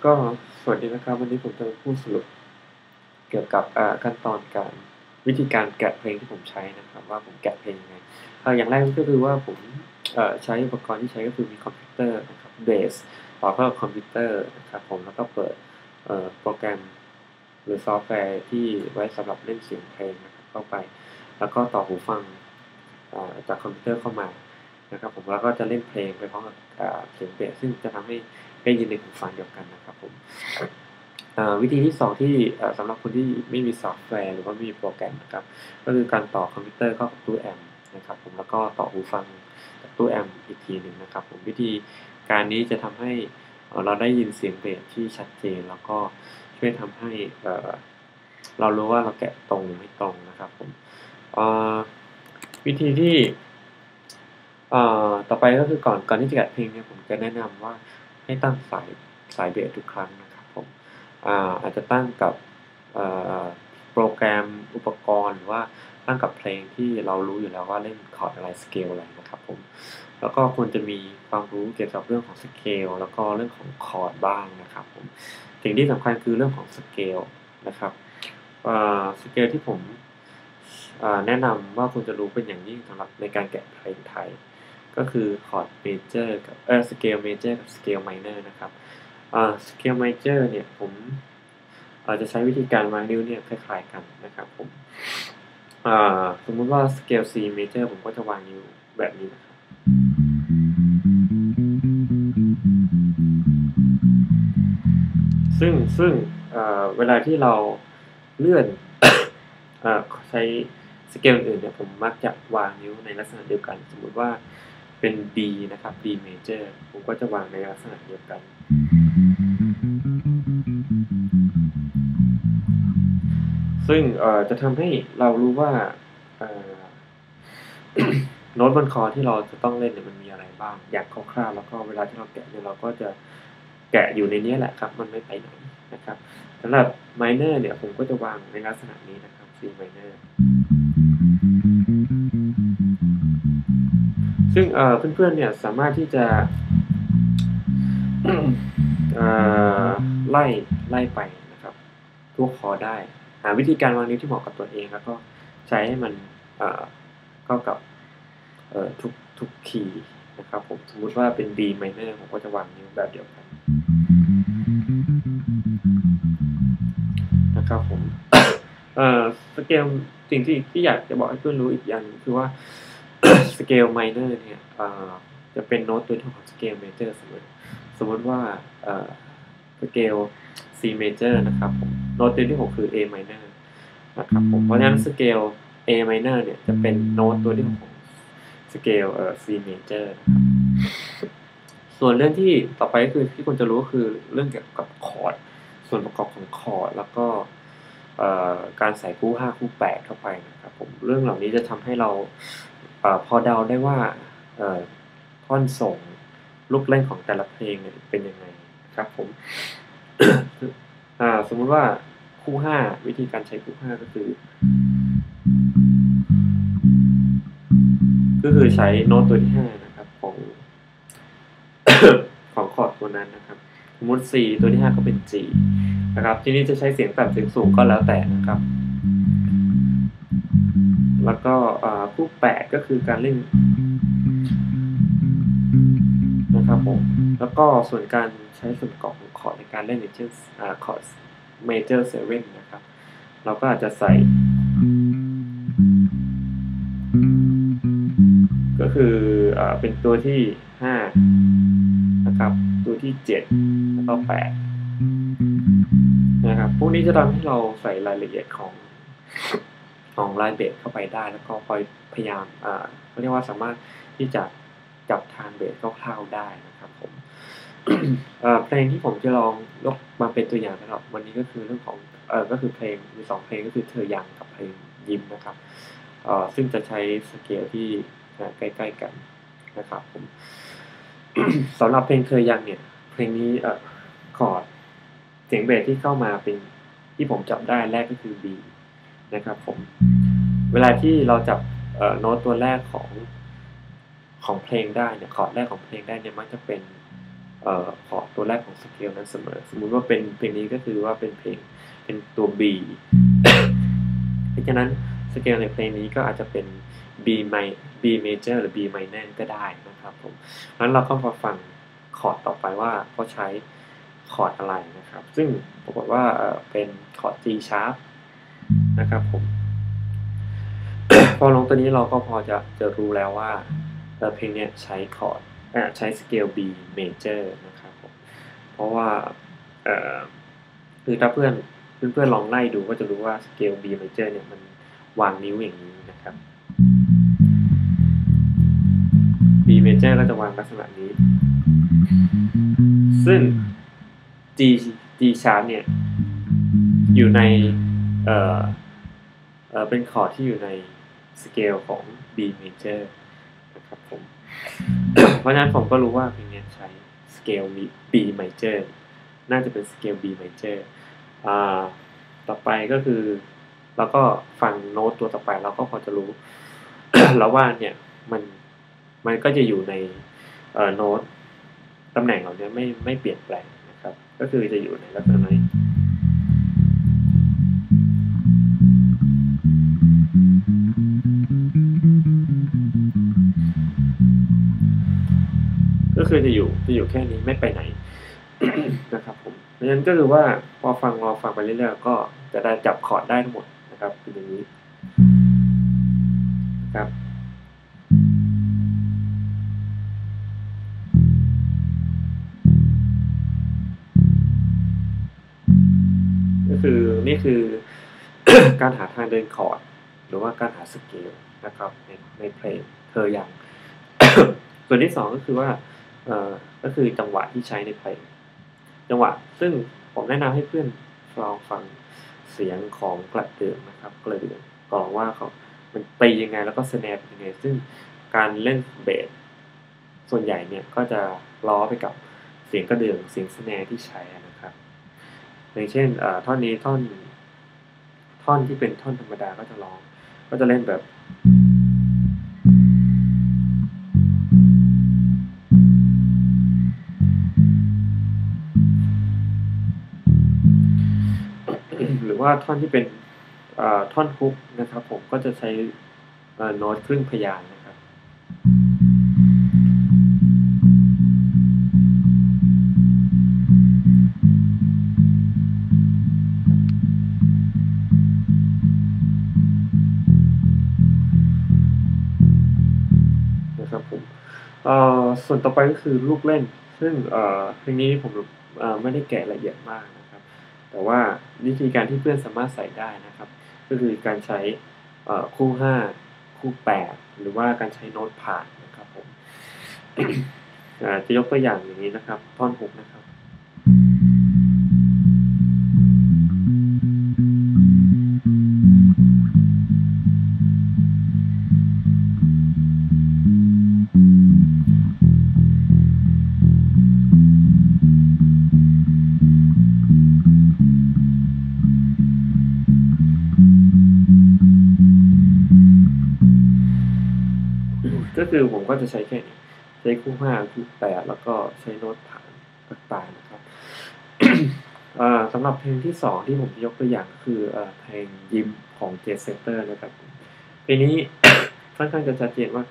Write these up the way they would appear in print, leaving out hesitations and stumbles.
ก็สวัสดีนะครับวันนี้ผมจะมาพูดสรุปเกี่ยวกับขั้นตอนการวิธีการแกะเพลงที่ผมใช้นะครับว่าผมแกะเพลงยังไงอย่างแรกก็คือว่าผมใช้อุปกรณ์ที่ใช้ก็คือมีคอมพิวเตอร์นะครับเบสต่อเข้ากับคอมพิวเตอร์นะครับผมแล้วก็เปิดโปรแกรมหรือซอฟต์แวร์ที่ไว้สำหรับเล่นเสียงเพลงนะครับเข้าไปแล้วก็ต่อหูฟังจากคอมพิวเตอร์เข้ามานะครับผมแล้วก็จะเล่นเพลงไปพร้อมกับเสียงเบสซึ่งจะทำให้ได้ยินในหูฟังเดียวกันนะครับผมวิธีที่2ที่สำหรับคนที่ไม่มีซอฟต์แวร์หรือว่าไม่มีโปรแกรมนะครับก็คือการต่อคอมพิวเตอร์เข้ากับตู้แอมป์นะครับผมแล้วก็ต่อหูฟังจากตู้แอมป์อีกทีหนึ่งนะครับผมวิธีการนี้จะทำให้เราได้ยินเสียงเบสที่ชัดเจนแล้วก็ช่วยทำให้เรารู้ว่าเราแกะตรงหรือไม่ตรงนะครับผมวิธีที่ต่อไปก็คือก่อนที่จะแกะเพลงเนี่ยผมจะแนะนำว่าให้ตั้งสายเบสทุกครั้งนะครับผมอาจจะตั้งกับโปรแกรมอุปกรณ์หรือว่าตั้งกับเพลงที่เรารู้อยู่แล้วว่าเล่นคอร์ดอะไรสเกลอะไรนะครับผมแล้วก็ควรจะมีความรู้เกี่ยวกับเรื่องของสเกลแล้วก็เรื่องของคอร์ดบ้างนะครับผมสิ่งที่สำคัญคือเรื่องของสเกลนะครับสเกลที่ผมแนะนำว่าคุณจะรู้เป็นอย่างยิ่งสำหรับในการแกะเพลงไทยก็คือคอร์ดเมเจอร์กับสเกลเมเจอร์กับสเกลไมเนอร์นะครับสเกลเมเจอร์เนี่ยผมจะใช้วิธีการวางนิ้วเนี่ยคล้ายๆกันนะครับผมสมมุติว่าสเกล C major ผมก็จะวางนิ้วแบบนี้นะครับซึ่งเวลาที่เราเลื่อน ใช้สเกลอื่นเนี่ยผมมักจะวางนิ้วในลักษณะเดียวกันสมมุติว่าเป็น D นะครับ D major ผมก็จะวางในลักษณะเดียวกันซึ่งจะทำให้เรารู้ว่าโน้ตบนคอที่เราจะต้องเล่นเนี่ยมันมีอะไรบ้างอย่างคร่าวๆแล้วก็เวลาที่เราแกะเนี่ยเราก็จะแกะอยู่ในนี้แหละครับมันไม่ไปไหนนะครับสำหรับ minor เนี่ยผมก็จะวางในลักษณะนี้นะครับ C minor ซึ่งเพื่อนๆเนี่ยสามารถที่จะไล่ไปนะครับทุกคอร์ดได้หาวิธีการวางนิ้วที่เหมาะกับตัวเองแล้วก็ใช้ให้มันเข้ากับทุกคีย์นะครับผมสมมุติว่าเป็น D minor ผมก็จะวางนิ้วแบบเดียวกันนะครับผมสเกลสิ่งที่อยากจะบอกให้เพื่อนรู้อีกอย่างคือว่าสเกล minor เนี่ยจะเป็นโน้ตตัวที่ของสเกล major สมมติว่าสเกล C major นะครับผมโน้ตตัวที่6คือ A minor นะครับผมเพราะฉะนั้นสเกล A minor เนี่ยจะเป็นโน้ตตัวที่6ของสเกลC major นะครับส่วนเรื่องที่ต่อไปก็คือที่คุณจะรู้ก็คือเรื่องเกี่ยวกับคอร์ดส่วนประกอบของคอร์ดแล้วก็การใส่คู่5คู่8เข้าไปนะครับผมเรื่องเหล่านี้จะทำให้เราพอเดาได้ว่าท่อนส่งลูกเล่นของแต่ละเพลงเนี่ยเป็นยังไงนะครับผม สมมุติว่าคู่5วิธีการใช้คู่5ก็คือใช้โน้ตตัวที่5นะครับของ ของคอร์ดตัวนั้นนะครับสมมติ C ตัวที่5ก็เป็น G นะครับทีนี้จะใช้เสียงต่ำเสียงสูงก็แล้วแต่นะครับแล้วก็คู่8ก็คือการเล่นนะครับผมแล้วก็ส่วนการใช้ส่วนประกอบของคอร์ดในการเล่นอย่างเช่นคอร์ด major 7นะครับเราก็อาจจะใส่ก็คือเป็นตัวที่5นะครับตัวที่7แล้วก็8นะครับพวกนี้จะทำให้เราใส่รายละเอียดของลายเบสเข้าไปได้แล้วก็พยายามเขาเรียกว่าสามารถที่จะจับทางเบสคร่าวๆได้นะครับผม เพลงที่ผมจะลองยกมาเป็นตัวอย่างนะครับวันนี้ก็คือเรื่องของก็คือเพลงมี2เพลงก็คือเธอยังกับเพลงยิ้มนะครับซึ่งจะใช้สเกลที่ใกล้ๆกันนะครับผม สำหรับเพลงเธอยังเนี่ยเพลงนี้คอร์ดเสียงเบสที่เข้ามาเป็นที่ผมจับได้แรกก็คือ B นะครับผมเวลาที่เราจับโน้ตตัวแรกของเพลงได้เนี่ยคอร์ดแรกของเพลงได้เนี่ยมักจะเป็น คอร์ดตัวแรกของสเกลนั้นเสมอสมมุติว่าเป็นเพลงนี้ก็คือว่าเป็นเพลงเป็นตัว B เพราะฉะนั้นสเกลในเพลงนี้ก็อาจจะเป็น B major หรือ B minor ก็ได้นะครับผมงั้นเราก็มาฟังคอร์ดต่อไปว่าเขาใช้คอร์ดอะไรนะครับซึ่งปรากฏว่าเป็นคอร์ด G sharp นะครับผม พอลงตัวนี้เราก็พอจะรู้แล้วว่าเพลงนี้ใช้คอร์ดใช้สเกล B major นะครับผมเพราะว่าคือถ้าเพื่อนลองไล่ดูก็จะรู้ว่าสเกล B major เนี่ยมันวางนิ้วอย่างนี้นะครับ B major ก็จะวางลักษณะนี้ซึ่ง G sharp เนี่ยอยู่ในเป็นคอร์ดที่อยู่ในสเกลของ B major นะครับผม เพราะฉะนั้นผมก็รู้ว่าเพลงนี้ใช้สเกล B major น่าจะเป็นสเกล B major ต่อไปก็คือเราก็ฟังโน้ตตัวต่อไปเราก็พอจะรู้ แล้วว่าเนี่ยมันก็จะอยู่ในโน้ตตำแหน่งเหล่านี้ไม่เปลี่ยนแปลงนะครับก็คือจะอยู่ในลักษณะนี้ก็คือจะอยู่แค่นี้ไม่ไปไหน นะครับผมเพราะฉะนั้นก็คือว่าพอฟังไปเรื่อยๆก็จะได้จับคอร์ดได้ทั้งหมดนะครับเป็นอย่างนี้ครับนี่คือ การหาทางเดินคอร์ดหรือว่าการหาสเกลนะครับในเพลงเธออย่าง ส่วนที่2ก็คือว่าก็คือจังหวะที่ใช้ในเพลงจังหวะซึ่งผมแนะนำให้เพื่อนลองฟังเสียงของกระเดื่องนะครับกระเดื่องก่อนว่ามันตียังไงแล้วก็สแนปยังไงซึ่งการเล่นเบสส่วนใหญ่เนี่ยก็จะล้อไปกับเสียงกระเดื่องเสียงสแนร์ที่ใช้นะครับอย่างเช่นท่อนนี้ท่อนที่เป็นท่อนธรรมดาก็จะร้องก็จะเล่นแบบหรือว่าท่อนที่เป็นท่อนฮุกนะครับผมก็จะใช้โน้ตครึ่งพยางค์นะครับผมส่วนต่อไปก็คือลูกเล่นซึ่งเพลงนี้ผมไม่ได้แกะละเอียดมากนะครับแต่ว่าวิธีการที่เพื่อนสามารถใส่ได้นะครับก็คือการใช้คู่5คู่8หรือว่าการใช้โน้ตผ่านนะครับผม จะยกตัวอย่างอย่างนี้นะครับท่อน6นะครับก็คือผมก็จะใช้แค่นี้ใช้คู่5คู่8แล้วก็ใช้โน้ตผ่านต่างๆนะครับ สำหรับเพลงที่2ที่ผมยกตัวอย่างก็คือเพลงยิ้มของเจสเตอร์นะครับเพลงนี้ ค่อนข้างจะชัดเจนว่า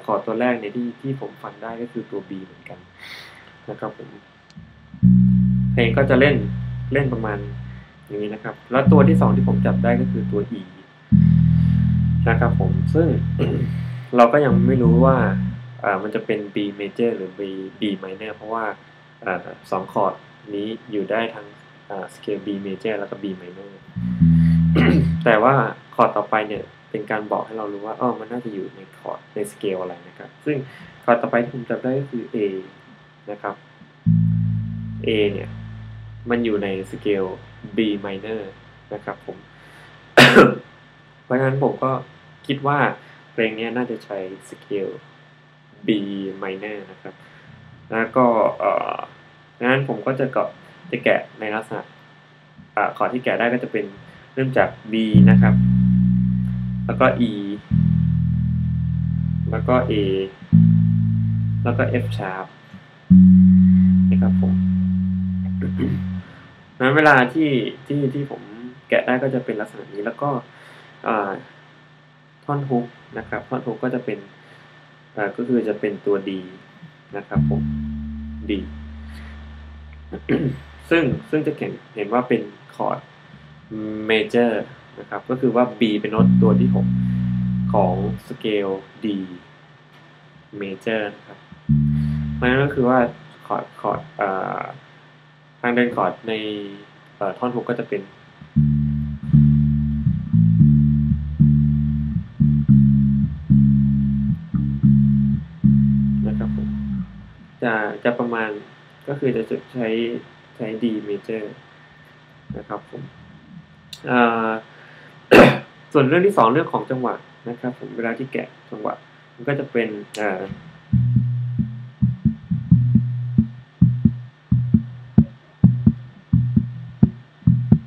ขอตัวแรกเนี่ยที่ผมฟังได้ก็คือตัว B เหมือนกันนะครับผมเพลงก็จะเล่นประมาณอย่างนี้นะครับแล้วตัวที่2ที่ผมจับได้ก็คือตัว E นะครับผมซึ่ง เราก็ยังไม่รู้ว่ามันจะเป็น B major หรือ B minor เพราะว่า2คอร์ดนี้อยู่ได้ทั้งสเกล B major แล้วก็ B minor แต่ว่าคอร์ดต่อไปเนี่ยเป็นการบอกให้เรารู้ว่ามันน่าจะอยู่ในคอร์ดในสเกลอะไรนะครับซึ่งคอร์ดต่อไปที่ผมจับได้ก็คือ A นะครับ A เนี่ยมันอยู่ในสเกล B minor นะครับผม เพราะฉะนั้นผมก็คิดว่าเพลงนี้น่าจะใช้สเกล B minor นะครับแล้วก็งั้นผมก็จะแกะในลักษณะคอร์ดที่แกะได้ก็จะเป็นเริ่มจาก B นะครับแล้วก็ E แล้วก็ A แล้วก็ F sharp นะครับผมนั้นเวลาที่ผมแกะได้ก็จะเป็นลักษณะนี้แล้วก็ท่อนฮุกนะครับท่อนฮุกก็จะเป็นก็คือจะเป็นตัว D นะครับผม D ซึ่งจะเห็นว่าเป็นคอร์ดเมเจอร์นะครับก็คือว่า B เป็นโน้ตตัวที่6ของสเกล D เมเจอร์นะครับมันก็คือว่าคอร์ดทางเดินคอร์ดในท่อนฮุกก็จะเป็นนะครับผมจะประมาณก็คือจะใช้ D major นะครับผมส่วนเรื่องที่2เรื่องของจังหวะนะครับผมเวลาที่แกะจังหวะมันก็จะเป็น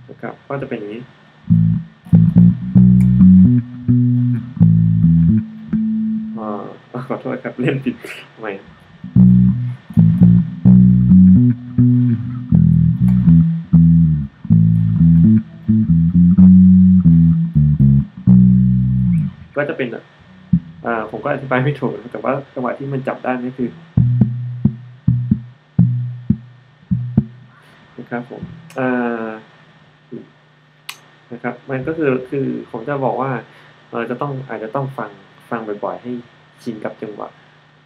นะครับก็จะเป็นอย่างนี้ขอโทษครับเล่นผิดทำไมก็จะเป็นผมก็อธิบายไม่ถูกแต่ว่าจังหวะที่มันจับได้นี่คือนะครับผมนะครับมันก็คือผมจะบอกว่าเราอาจจะต้องฟังบ่อยๆให้ชินกับจังหวะ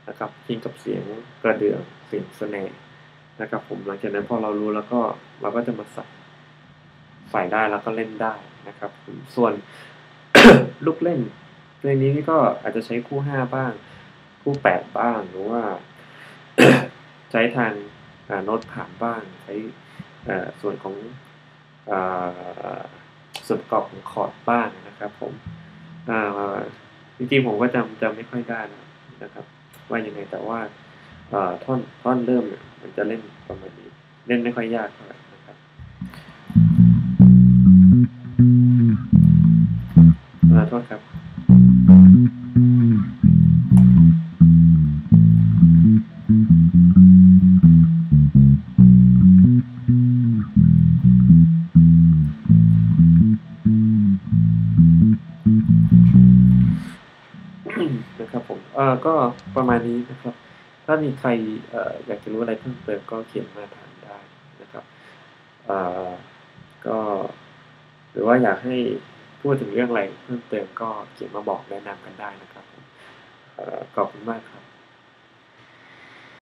นะครับชินกับเสียงกระเดื่องเสียงสแนร์นะครับผมหลังจากนั้นพอเรารู้แล้วก็เราก็จะมาใส่ได้แล้วก็เล่นได้นะครับส่วน ลูกเล่นเพลงนี้ก็อาจจะใช้คู่5บ้างคู่8บ้างหรือว่า ใช้ทางโน้ตผ่านบ้างใช้ส่วนของส่วนประกอบของคอร์ดบ้างนะครับผมจริงๆผมก็จำไม่ค่อยได้นะครับว่ายังไงแต่ว่าท่อนเริ่มมันจะเล่นประมาณนี้เล่นไม่ค่อยยากเท่าไหร่นะครับโทษครับนะครับผมก็ประมาณนี้นะครับถ้ามีใครอยากจะรู้อะไรเพิ่มเติมก็เขียนมาถามได้นะครับก็หรือว่าอยากให้พูดถึงเรื่องอะไรเพิ่มเติมก็เขียนมาบอกแนะนำกันได้นะครับขอบคุณมากครับ